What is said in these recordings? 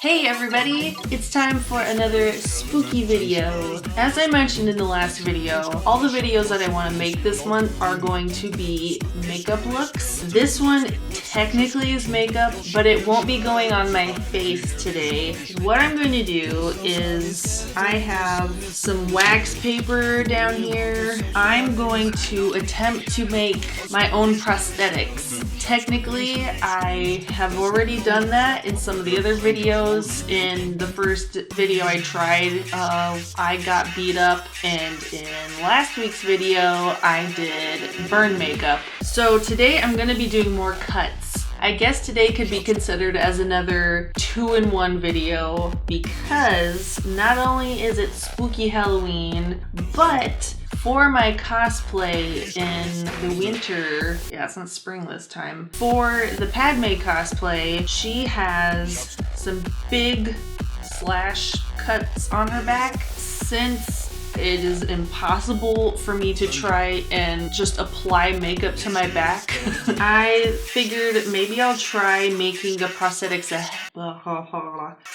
Hey everybody! It's time for another spooky video. As I mentioned in the last video, all the videos that I want to make this month are going to be makeup looks. This one technically is makeup, but it won't be going on my face today. What I'm going to do is I have some wax paper down here. I'm going to attempt to make my own prosthetics. Technically, I have already done that in some of the other videos. In the first video I tried, I got beat up, and in last week's video, I did burn makeup. So today I'm going to be doing more cuts. I guess today could be considered as another 2-in-1 video because not only is it spooky Halloween, but for my cosplay in the winter, yeah, it's not spring this time, for the Padme cosplay, she has some big slash cuts on her back. Since it is impossible for me to try and just apply makeup to my back, I figured maybe I'll try making the prosthetics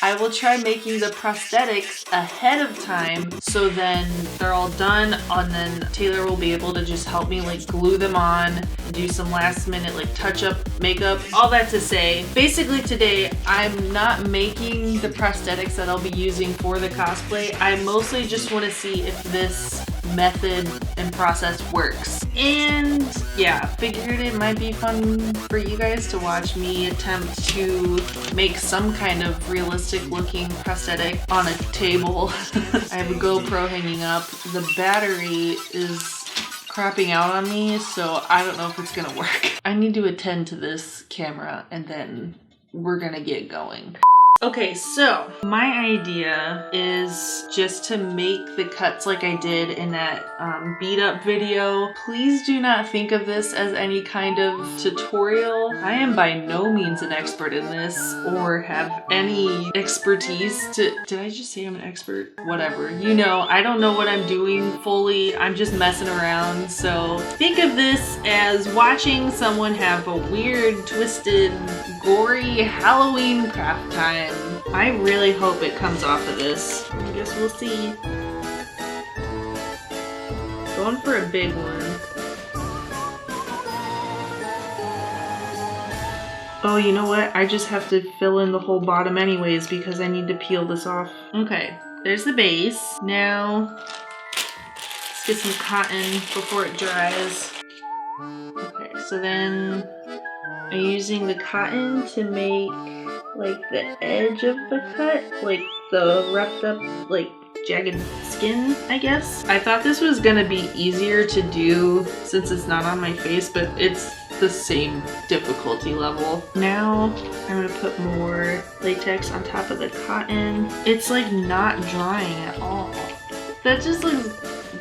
I will try making the prosthetics ahead of time, so then they're all done, and then Taylor will be able to just help me like glue them on, do some last minute like touch up makeup. All that to say, basically today I'm not making the prosthetics that I'll be using for the cosplay. I mostly just want to see if this method and process works. And yeah, figured it might be fun for you guys to watch me attempt to make some kind of realistic looking prosthetic on a table. I have a GoPro hanging up. The battery is crapping out on me, so I don't know if it's gonna work. I need to attend to this camera and then we're gonna get going. Okay, so my idea is just to make the cuts like I did in that beat up video. Please do not think of this as any kind of tutorial. I am by no means an expert in this or have any expertise to— did I just say I'm an expert? Whatever. You know, I don't know what I'm doing fully. I'm just messing around. So think of this as watching someone have a weird, twisted, gory Halloween craft time. I really hope it comes off of this. I guess we'll see. Going for a big one. Oh, you know what? I just have to fill in the whole bottom anyways because I need to peel this off. Okay, there's the base. Now, let's get some cotton before it dries. Okay, so then I'm using the cotton to make like the edge of the cut, like the roughed up, like jagged skin, I guess. I thought this was gonna be easier to do since it's not on my face, but it's the same difficulty level. Now I'm gonna put more latex on top of the cotton. It's like not drying at all. That just looks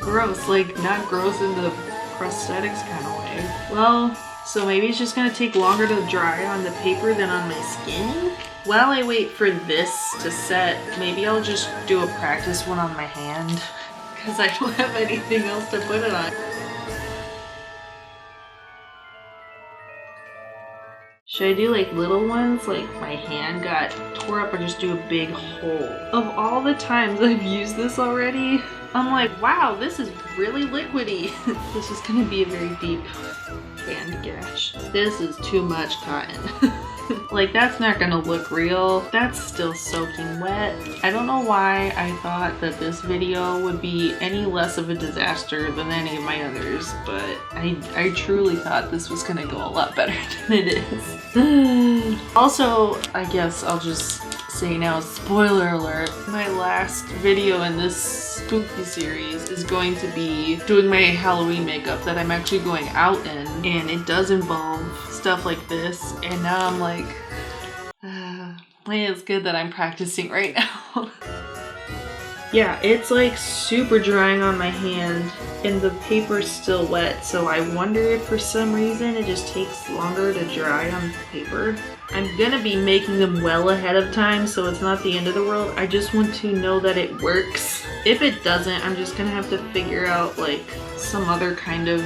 gross, like not gross in the prosthetics kind of way. Well, so maybe it's just gonna take longer to dry on the paper than on my skin? While I wait for this to set, maybe I'll just do a practice one on my hand because I don't have anything else to put it on. Should I do like little ones, like my hand got tore up, or just do a big hole? Of all the times I've used this already, I'm like, wow, this is really liquidy. This is gonna be a very deep hand gash. This is too much cotton. Like, that's not gonna look real. That's still soaking wet. I don't know why I thought that this video would be any less of a disaster than any of my others, but I truly thought this was gonna go a lot better than it is. Also, I guess I'll just say now, spoiler alert, my last video in this spooky series is going to be doing my Halloween makeup that I'm actually going out in, and it does involve stuff like this, and now I'm like, it's good that I'm practicing right now. Yeah, it's like super drying on my hand and the paper's still wet, so I wonder if for some reason it just takes longer to dry on paper. I'm gonna be making them well ahead of time, so it's not the end of the world. I just want to know that it works. If it doesn't, I'm just gonna have to figure out like some other kind of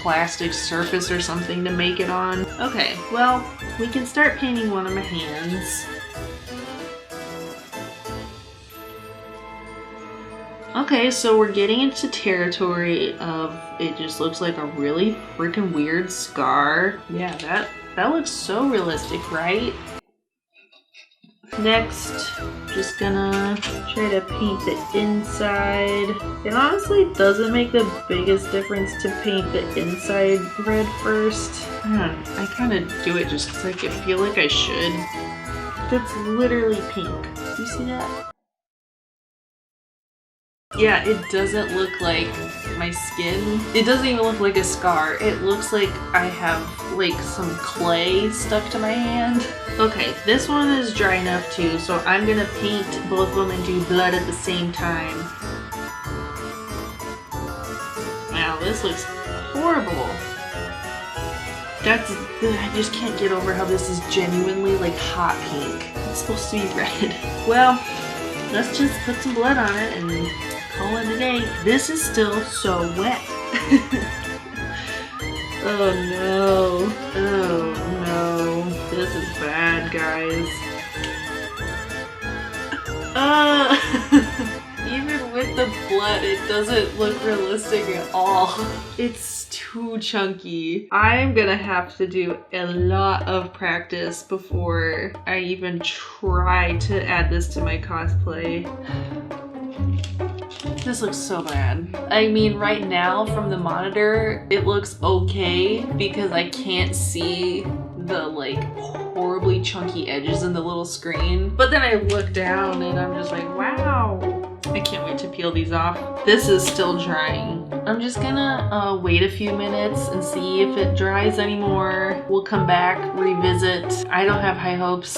plastic surface or something to make it on. Okay, well, we can start painting one of my hands. Okay, so we're getting into territory of it just looks like a really freaking weird scar. Yeah, that looks so realistic, right? Next, just gonna try to paint the inside. It honestly doesn't make the biggest difference to paint the inside red first. I kind of do it just because I feel like I should. That's literally pink. Do you see that? Yeah, it doesn't look like my skin. It doesn't even look like a scar. It looks like I have like some clay stuck to my hand. Okay, this one is dry enough too, so I'm gonna paint both of them and do blood at the same time. Wow, this looks horrible. I just can't get over how this is genuinely like hot pink. It's supposed to be red. Well, let's just put some blood on it and call it a day. This is still so wet. Oh no. Oh no. This is bad, guys. Even with the blood, it doesn't look realistic at all. It's too chunky. I'm gonna have to do a lot of practice before I even try to add this to my cosplay. This looks so bad. I mean, right now from the monitor, it looks okay because I can't see the like horribly chunky edges in the little screen. But then I look down and I'm just like, wow. I can't wait to peel these off. This is still drying. I'm just gonna wait a few minutes and see if it dries anymore. We'll come back, revisit. I don't have high hopes.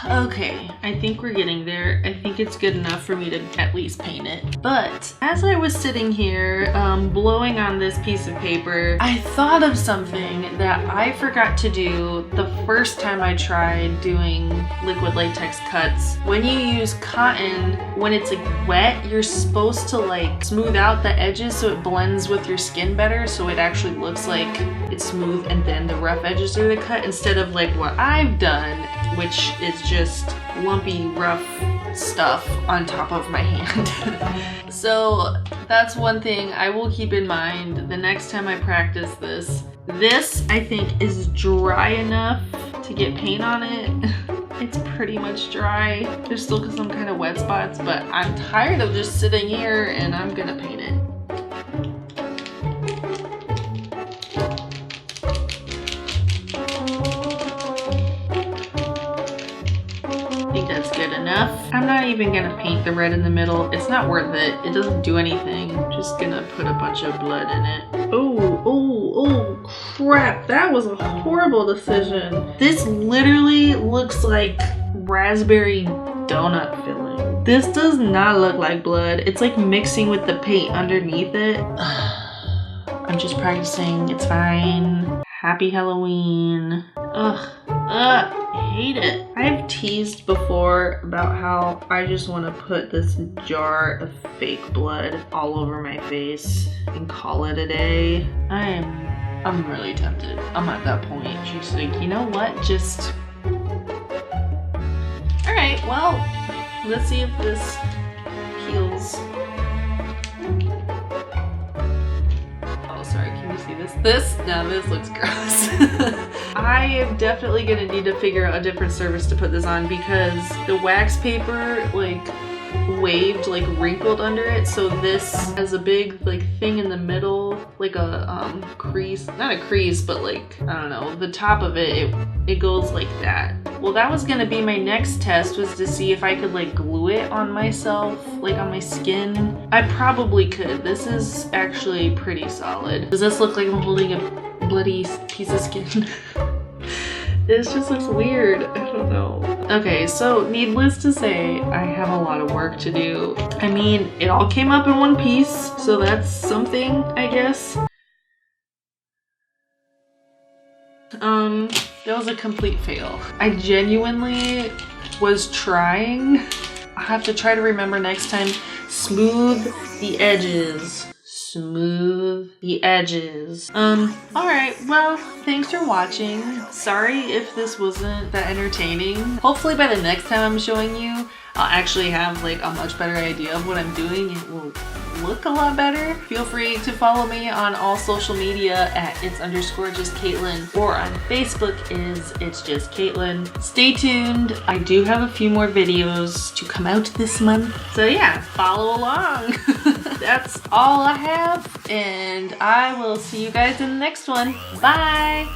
Okay, I think we're getting there. I think it's good enough for me to at least paint it. But as I was sitting here blowing on this piece of paper, I thought of something that I forgot to do the first time I tried doing liquid latex cuts. When you use cotton, when it's like wet, you're supposed to like smooth out the edges so it blends with your skin better, so it actually looks like it's smooth and then the rough edges are the cut, instead of like what I've done, which is just lumpy, rough stuff on top of my hand. So that's one thing I will keep in mind the next time I practice this. This, I think, is dry enough to get paint on it. It's pretty much dry. There's still some kind of wet spots, but I'm tired of just sitting here and I'm gonna paint it. Good enough. I'm not even gonna paint the red in the middle. It's not worth it. It doesn't do anything. I'm just gonna put a bunch of blood in it. Oh crap. That was a horrible decision. This literally looks like raspberry donut filling. This does not look like blood. It's like mixing with the paint underneath it. I'm just practicing. It's fine. Happy Halloween. I hate it. I've teased before about how I just want to put this jar of fake blood all over my face and call it a day. I'm really tempted. I'm at that point. She's like, you know what? Just... Alright, well, let's see if this peels. Oh, sorry, can you see this? No, this looks gross. I am definitely gonna need to figure out a different surface to put this on because the wax paper like waved, like wrinkled under it, so this has a big like thing in the middle, like a crease, not a crease, but like, I don't know, the top of it goes like that. Well, that was gonna be my next test, was to see if I could like glue it on myself, like on my skin. I probably could. This is actually pretty solid. Does this look like I'm holding a bloody piece of skin? This just looks weird. I don't know. Okay, so needless to say, I have a lot of work to do. I mean, it all came up in one piece, so that's something, I guess. That was a complete fail. I genuinely was trying. I have to try to remember next time. Smooth the edges. smooth the edges. Alright, well, thanks for watching. Sorry if this wasn't that entertaining. Hopefully by the next time I'm showing you, I'll actually have like a much better idea of what I'm doing. It will look a lot better. Feel free to follow me on all social media at its_just_Caitlin, or on Facebook is It's Just Caitlin. Stay tuned. I do have a few more videos to come out this month. So yeah, follow along. That's all I have, and I will see you guys in the next one. Bye!